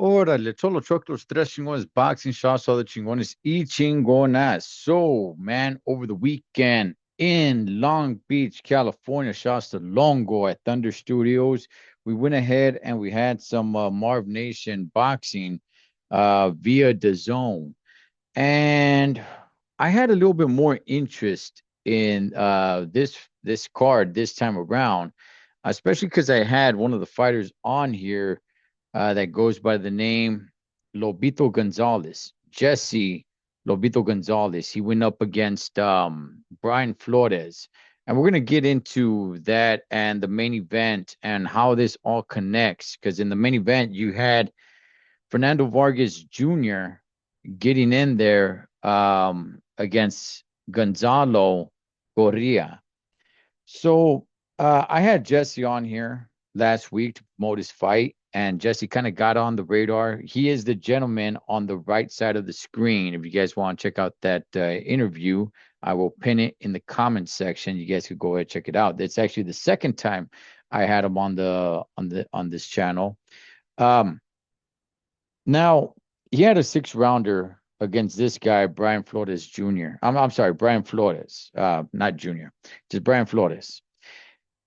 Órale, solo choclos, tres chingones, boxing shots, all the chingones y chingonas. So, man, over the weekend in Long Beach, California, shots to Longo at Thunder Studios. We went ahead and we had some Marv Nation boxing via the zone. And I had a little bit more interest in this card this time around, especially because I had one of the fighters on here that goes by the name Lobito Gonzalez, Jesse Lobito Gonzalez. He went up against Brian Flores. And we're going to get into that and the main event and how this all connects. Because in the main event, you had Fernando Vargas Jr. getting in there against Gonzalo Correa. So I had Jesse on here last week to promote his fight, and Jesse kind of got on the radar. He is the gentleman on the right side of the screen. If you guys want to check out that interview, I will pin it in the comments section. You guys could go ahead and check it out. It's actually the second time I had him on this channel. Um, Now he had a 6 rounder against this guy, Brian Flores Jr. I'm sorry, Brian Flores, not Jr., just Brian Flores.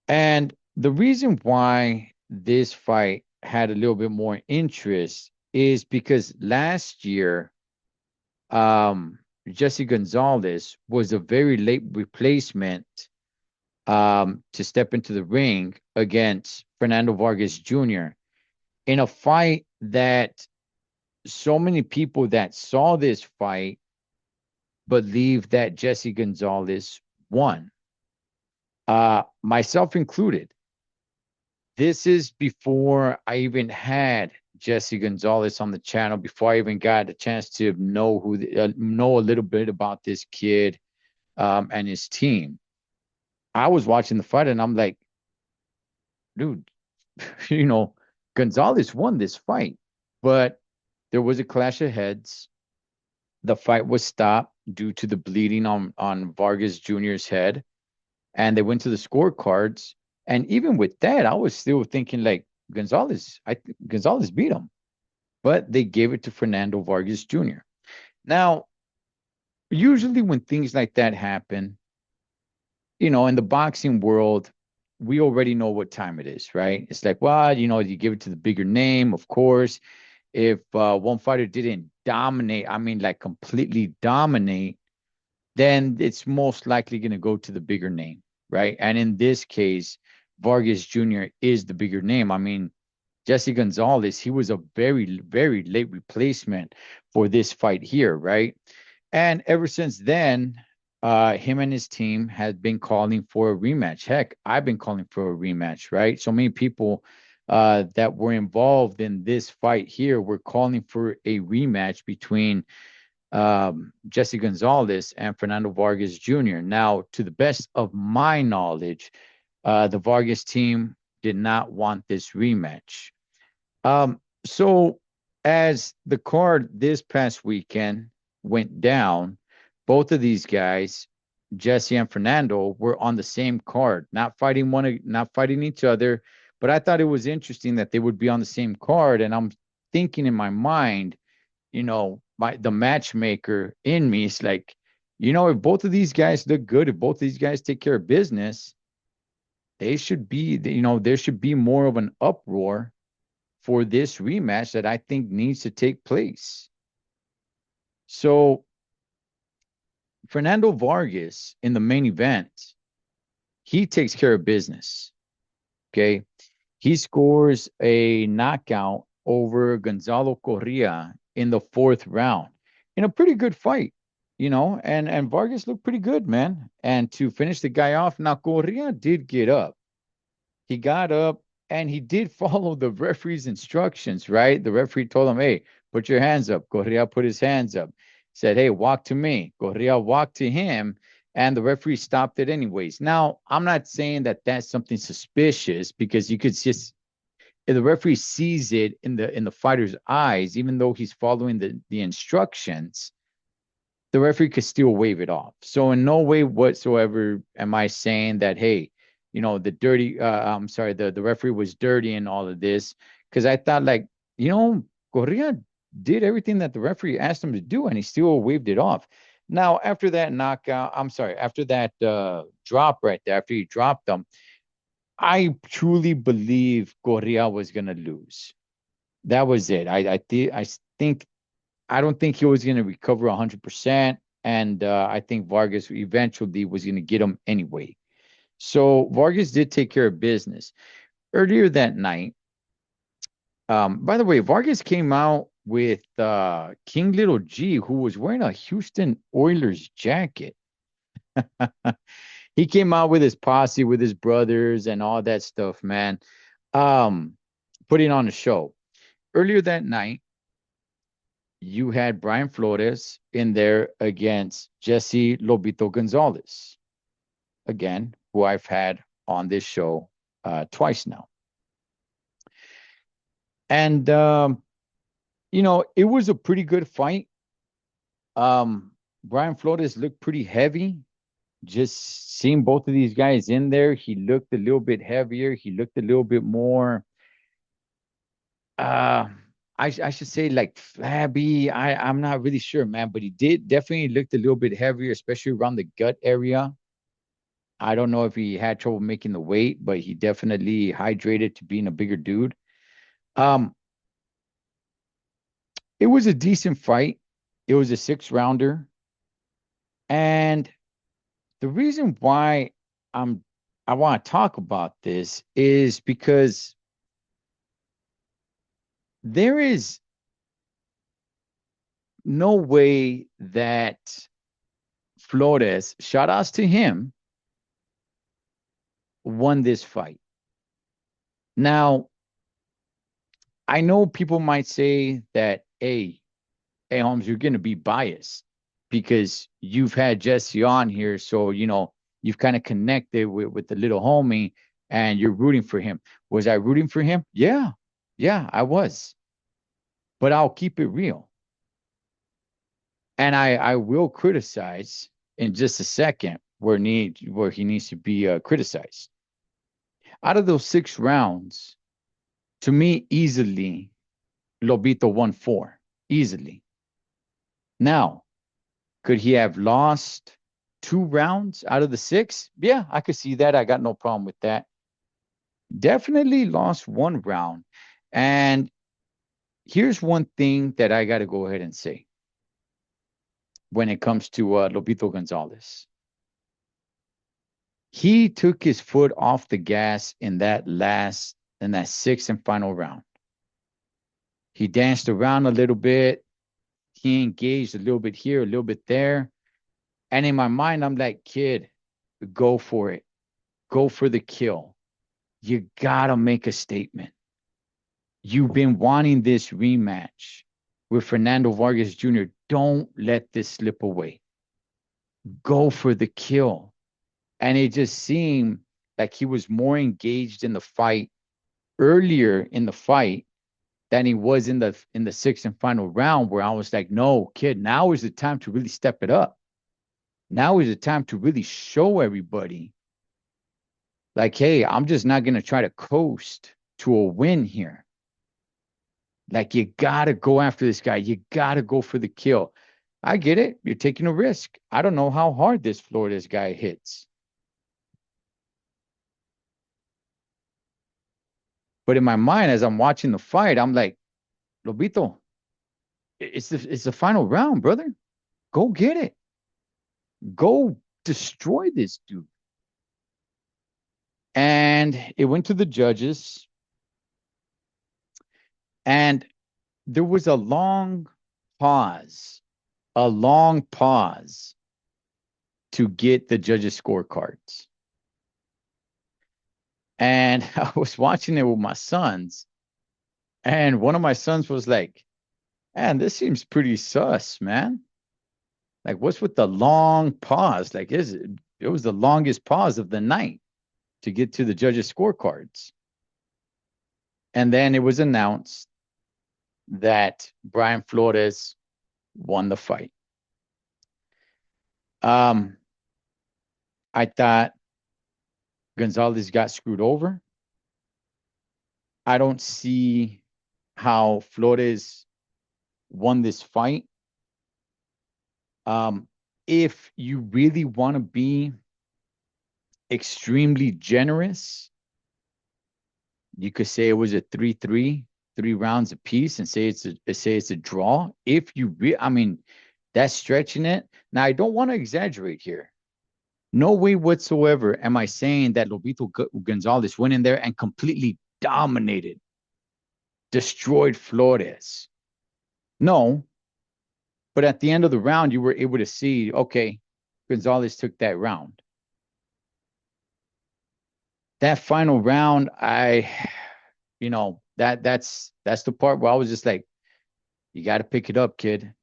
And the reason why this fight had a little bit more interest is because last year, Jesse Gonzalez was a very late replacement to step into the ring against Fernando Vargas Jr. in a fight that so many people that saw this fight believe that Jesse Gonzalez won, myself included. This is before I even had Jesse Gonzalez on the channel, before I even got a chance to know a little bit about this kid and his team. I was watching the fight and I'm like, dude, you know, Gonzalez won this fight, but there was a clash of heads. The fight was stopped due to the bleeding on Vargas Jr.'s head, and they went to the scorecards. And even with that, I was still thinking like Gonzalez beat him, but they gave it to Fernando Vargas Jr. Now, usually when things like that happen, in the boxing world, we already know what time it is, right? It's like, well, you give it to the bigger name, of course. If one fighter didn't dominate, I mean, like completely dominate, then it's most likely going to go to the bigger name, right? And in this case, Vargas Jr. is the bigger name. I mean, Jesse Gonzalez, he was a very, very late replacement for this fight here, right? And ever since then, him and his team had been calling for a rematch. Heck, I've been calling for a rematch, right? So many people that were involved in this fight here were calling for a rematch between Jesse Gonzalez and Fernando Vargas Jr. Now, to the best of my knowledge, the Vargas team did not want this rematch. So, as the card this past weekend went down, both of these guys, Jesse and Fernando, were on the same card, not fighting each other. But I thought it was interesting that they would be on the same card, and I'm thinking in my mind, the matchmaker in me is like, if both of these guys look good, if both of these guys take care of business, they should be, there should be more of an uproar for this rematch that I think needs to take place. So Fernando Vargas in the main event, he takes care of business. Okay. He scores a knockout over Gonzalo Correa in the 4th round in a pretty good fight, and Vargas looked pretty good, man. And to finish the guy off, now Correa did get up. He got up and he did follow the referee's instructions, right? The referee told him, hey, put your hands up. Correa put his hands up. Said, hey, walk to me. Correa walked to him, and the referee stopped it anyways. Now, I'm not saying that that's something suspicious, because you could just, if the referee sees it in the fighter's eyes, even though he's following the instructions, the referee could still wave it off. So in no way whatsoever am I saying that, hey, I'm sorry, the referee was dirty in all of this. Because I thought, like, Correa did everything that the referee asked him to do, and he still waved it off. Now, after that knockout, I'm sorry, after that drop right there, after he dropped him, I truly believe Correa was gonna lose. That was it. I think I don't think he was gonna recover 100%, and I think Vargas eventually was gonna get him anyway. So Vargas did take care of business earlier that night. By the way, Vargas came out with King Little G, who was wearing a Houston Oilers jacket. He came out with his posse, with his brothers, and all that stuff, man. Um, putting on a show. Earlier that night, you had Brian Flores in there against Jesse Lobito Gonzalez, again, who I've had on this show twice now. And, it was a pretty good fight. Um, Brian Flores looked pretty heavy. Just seeing both of these guys in there, he looked a little bit heavier. He looked a little bit more, uh, I should say like flabby. I'm not really sure, man, but he did definitely looked a little bit heavier, especially around the gut area. I don't know if he had trouble making the weight, but he definitely hydrated to being a bigger dude. Um, it was a decent fight. It was a 6 rounder. And the reason why I'm I want to talk about this is because there is no way that Flores, shout outs to him, won this fight. Now, I know people might say that, hey, Holmes, you're going to be biased because you've had Jesse on here. So, you've kind of connected with the little homie and you're rooting for him. Was I rooting for him? Yeah. Yeah, I was. But I'll keep it real. And I will criticize in just a second where he needs to be criticized. Out of those 6 rounds, to me, easily, Lobito won 4. Easily. Now, could he have lost 2 rounds out of the 6? Yeah, I could see that. I got no problem with that. Definitely lost 1 round. And here's one thing that I got to go ahead and say when it comes to Lobito Gonzalez. He took his foot off the gas in that 6th and final round. He danced around a little bit. He engaged a little bit here, a little bit there. And in my mind, I'm like, kid, go for it. Go for the kill. You gotta make a statement. You've been wanting this rematch with Fernando Vargas Jr. Don't let this slip away. Go for the kill. And it just seemed like he was more engaged in the fight earlier in the fight than he was in the 6th and final round, where I was like, no, kid, now is the time to really step it up. Now is the time to really show everybody, like, hey, I'm just not going to try to coast to a win here. Like, you got to go after this guy. You got to go for the kill. I get it. You're taking a risk. I don't know how hard this Florida's guy hits. But in my mind, as I'm watching the fight, I'm like, Lobito, it's the final round, brother. Go get it. Go destroy this dude. And it went to the judges. And there was a long pause to get the judges' scorecards. And I was watching it with my sons. And one of my sons was like, man, this seems pretty sus, man. Like, what's with the long pause? Like, it was the longest pause of the night to get to the judges' scorecards. And then it was announced that Brian Flores won the fight. I thought Gonzalez got screwed over. I don't see how Flores won this fight. Um, if you really want to be extremely generous, you could say it was a 3-3, 3 rounds apiece, and say it's a draw. If you I mean, that's stretching it. Now, I don't want to exaggerate here. No way whatsoever am I saying that Lobito Gonzalez went in there and completely dominated, destroyed Flores. No, but at the end of the round, you were able to see, okay, Gonzalez took that round. That final round, that's the part where I was just like, you got to pick it up, kid.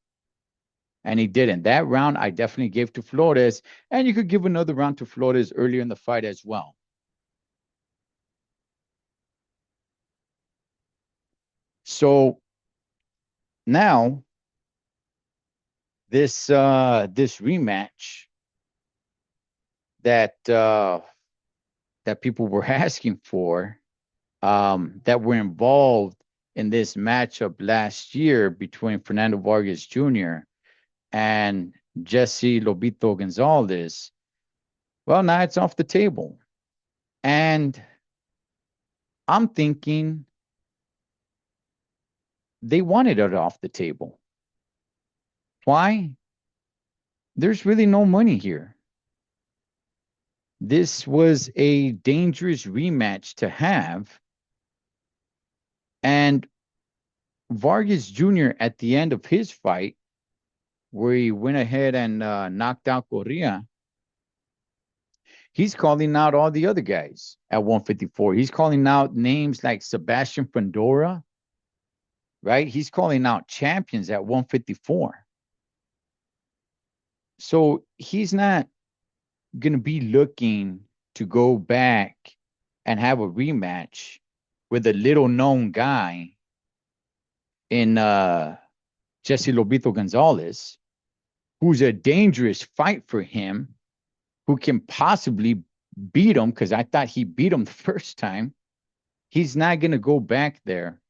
And he didn't. That round, I definitely gave to Flores, and you could give another round to Flores earlier in the fight as well. So now this rematch that people were asking for, that were involved in this matchup last year between Fernando Vargas Jr. and Jesse Lobito Gonzalez. Well, now it's off the table. And I'm thinking they wanted it off the table. Why? There's really no money here. This was a dangerous rematch to have. And Vargas Jr., at the end of his fight, where he went ahead and knocked out Correa, he's calling out all the other guys at 154. He's calling out names like Sebastian Fundora, right? He's calling out champions at 154. So he's not going to be looking to go back and have a rematch with a little known guy in Jesse Lobito Gonzalez, who's a dangerous fight for him, who can possibly beat him, because I thought he beat him the first time. He's not going to go back there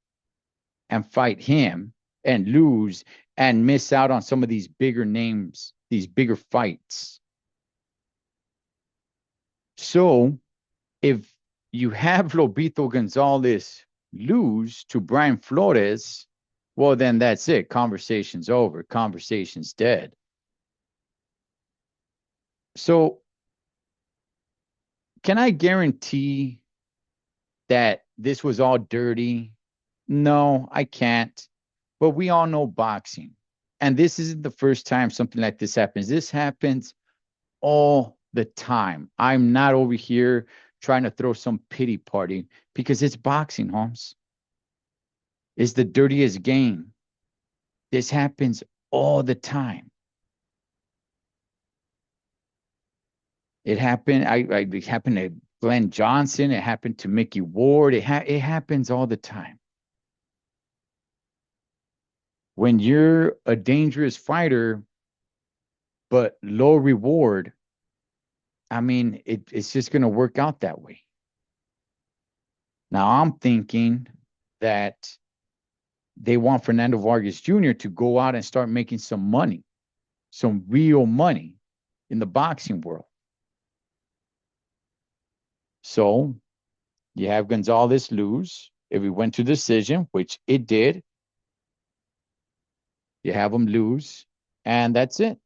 and fight him and lose and miss out on some of these bigger names, these bigger fights. So if you have Lobito Gonzalez lose to Brian Flores, well, then that's it. Conversation's over. Conversation's dead. So can I guarantee that this was all dirty? No, I can't. But we all know boxing. And this isn't the first time something like this happens. This happens all the time. I'm not over here trying to throw some pity party, because it's boxing, Holmes. It's the dirtiest game. This happens all the time. It happened. It happened to Glenn Johnson. It happened to Mickey Ward. It happens all the time. When you're a dangerous fighter, but low reward, I mean, it's just going to work out that way. Now, I'm thinking that they want Fernando Vargas Jr. to go out and start making some money, some real money in the boxing world. So you have Gonzalez lose. If it went to decision, which it did, you have him lose, and that's it.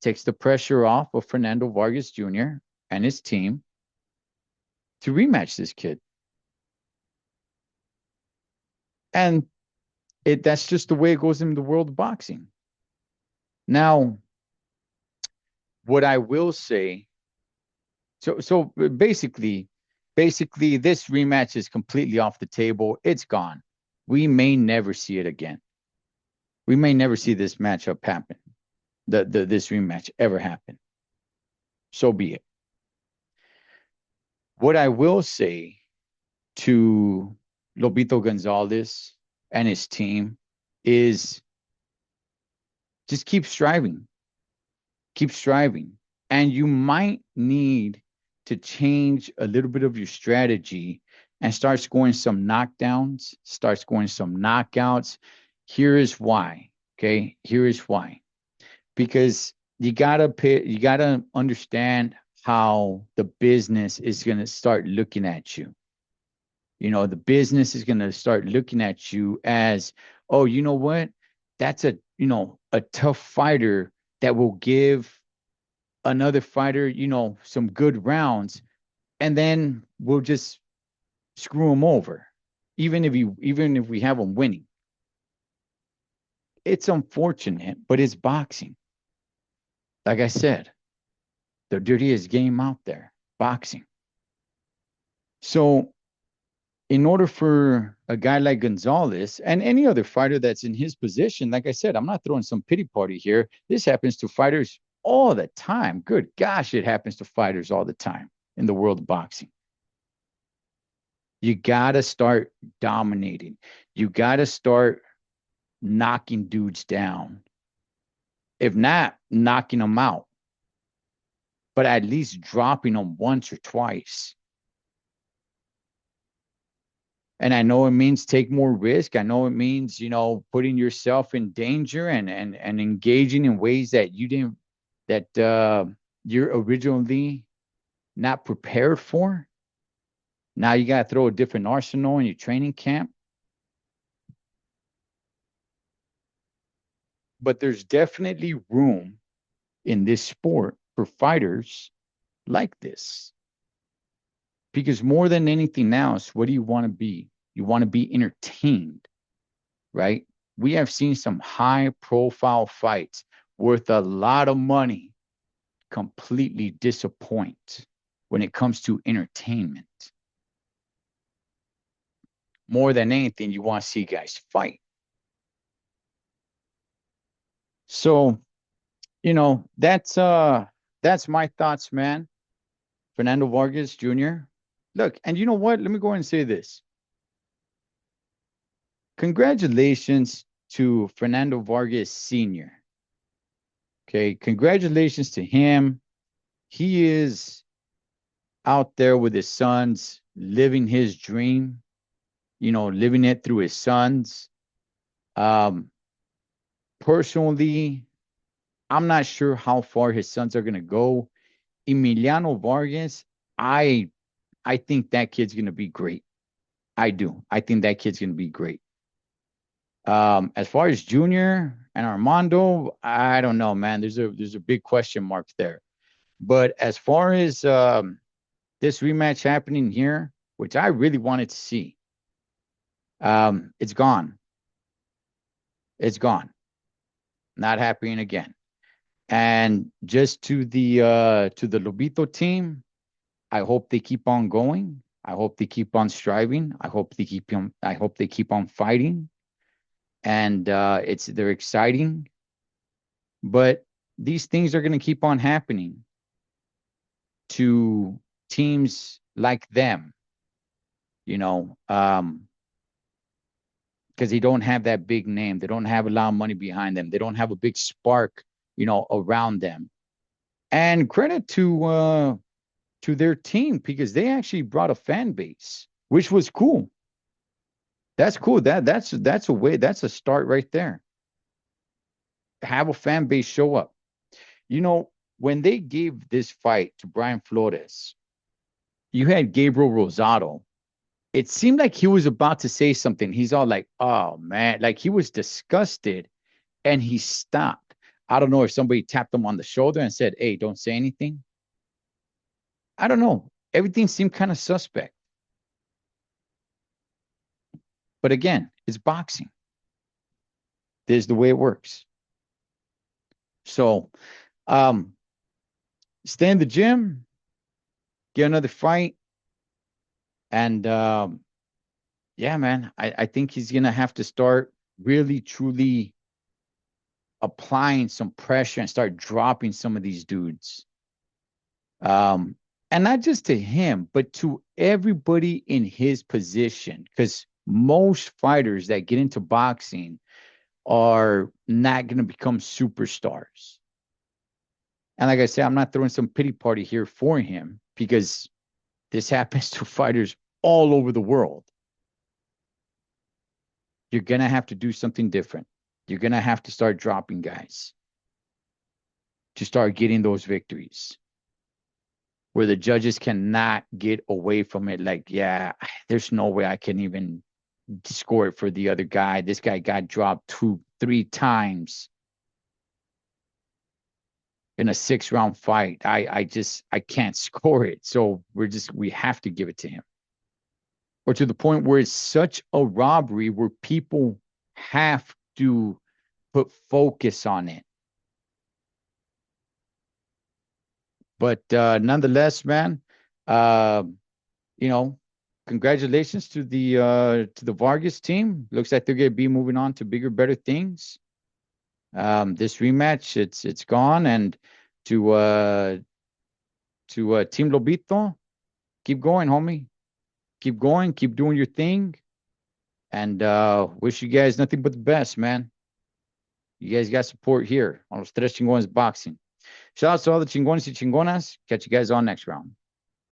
Takes the pressure off of Fernando Vargas Jr. and his team to rematch this kid. And that's just the way it goes in the world of boxing. Now, what I will say, so basically this rematch is completely off the table. It's gone. We may never see it again. We may never see this matchup happen. This rematch ever happen. So be it. What I will say to Lobito Gonzalez and his team is just keep striving. Keep striving. And you might need to change a little bit of your strategy and start scoring some knockdowns, start scoring some knockouts. Here is why. Okay. Here is why. Because you gotta understand how the business is gonna start looking at you. The business is gonna start looking at you as, oh, you know what? That's a tough fighter that will give another fighter, some good rounds, and then we'll just screw him over, even if we have him winning. It's unfortunate, but it's boxing. Like I said, the dirtiest game out there, boxing. So, in order for a guy like Gonzalez and any other fighter that's in his position, like I said, I'm not throwing some pity party here. This happens to fighters all the time. Good gosh, it happens to fighters all the time in the world of boxing. You got to start dominating. You got to start knocking dudes down. If not, knocking them out, but at least dropping them once or twice. And I know it means take more risk. I know it means, putting yourself in danger and engaging in ways that you're originally not prepared for. Now you got to throw a different arsenal in your training camp. But there's definitely room in this sport for fighters like this. Because more than anything else, what do you want to be? You want to be entertained, right? We have seen some high profile fights worth a lot of money completely disappoint when it comes to entertainment. More than anything, you want to see guys fight. So, that's my thoughts, man. Fernando Vargas Jr. Look, and you know what? Let me go ahead and say this. Congratulations to Fernando Vargas Sr. Okay, congratulations to him. He is out there with his sons, living his dream, living it through his sons. Um, Personally, I'm not sure how far his sons are gonna go. Emiliano Vargas, I I think that kid's gonna be great. I do. I think that kid's gonna be great. As far as Junior and Armando, I don't know, man. There's a big question mark there. But as far as this rematch happening here, which I really wanted to see, it's gone. It's gone. Not happening again. And just to the Lobito team, I hope they keep on going. I hope they keep on striving. I hope they keep on fighting. And they're exciting. But these things are going to keep on happening to teams like them, you know, because they don't have that big name. They don't have a lot of money behind them. They don't have a big spark, around them. And credit to their team because they actually brought a fan base, which was cool. That's cool. That's a way. That's a start right there. Have a fan base show up. When they gave this fight to Brian Flores, you had Gabriel Rosado. It seemed like he was about to say something. He's all like, "Oh man," like he was disgusted, and he stopped. I don't know if somebody tapped him on the shoulder and said, "Hey, don't say anything." I don't know. Everything seemed kind of suspect. But again, it's boxing. This is the way it works. So, um, stay in the gym, get another fight, and yeah, man, I think he's gonna have to start really, truly applying some pressure and start dropping some of these dudes. Um, and not just to him, but to everybody in his position, because most fighters that get into boxing are not going to become superstars. And like I said, I'm not throwing some pity party here for him because this happens to fighters all over the world. You're going to have to do something different. You're going to have to start dropping guys to start getting those victories where the judges cannot get away from it. Like, yeah, there's no way I can even score it for the other guy. This guy got dropped 2, 3 times in a 6-round fight. I can't score it. So we have to give it to him. Or to the point where it's such a robbery where people have to put focus on it. But nonetheless, man, uh, you know, congratulations to the Vargas team. Looks like they're gonna be moving on to bigger, better things. This rematch, it's gone, and to Team Lobito, keep going, homie. Keep going, keep doing your thing, and wish you guys nothing but the best, man. You guys got support here on Los Tres Chingones Boxing. Shout out to all the chingones y chingonas. Catch you guys on next round.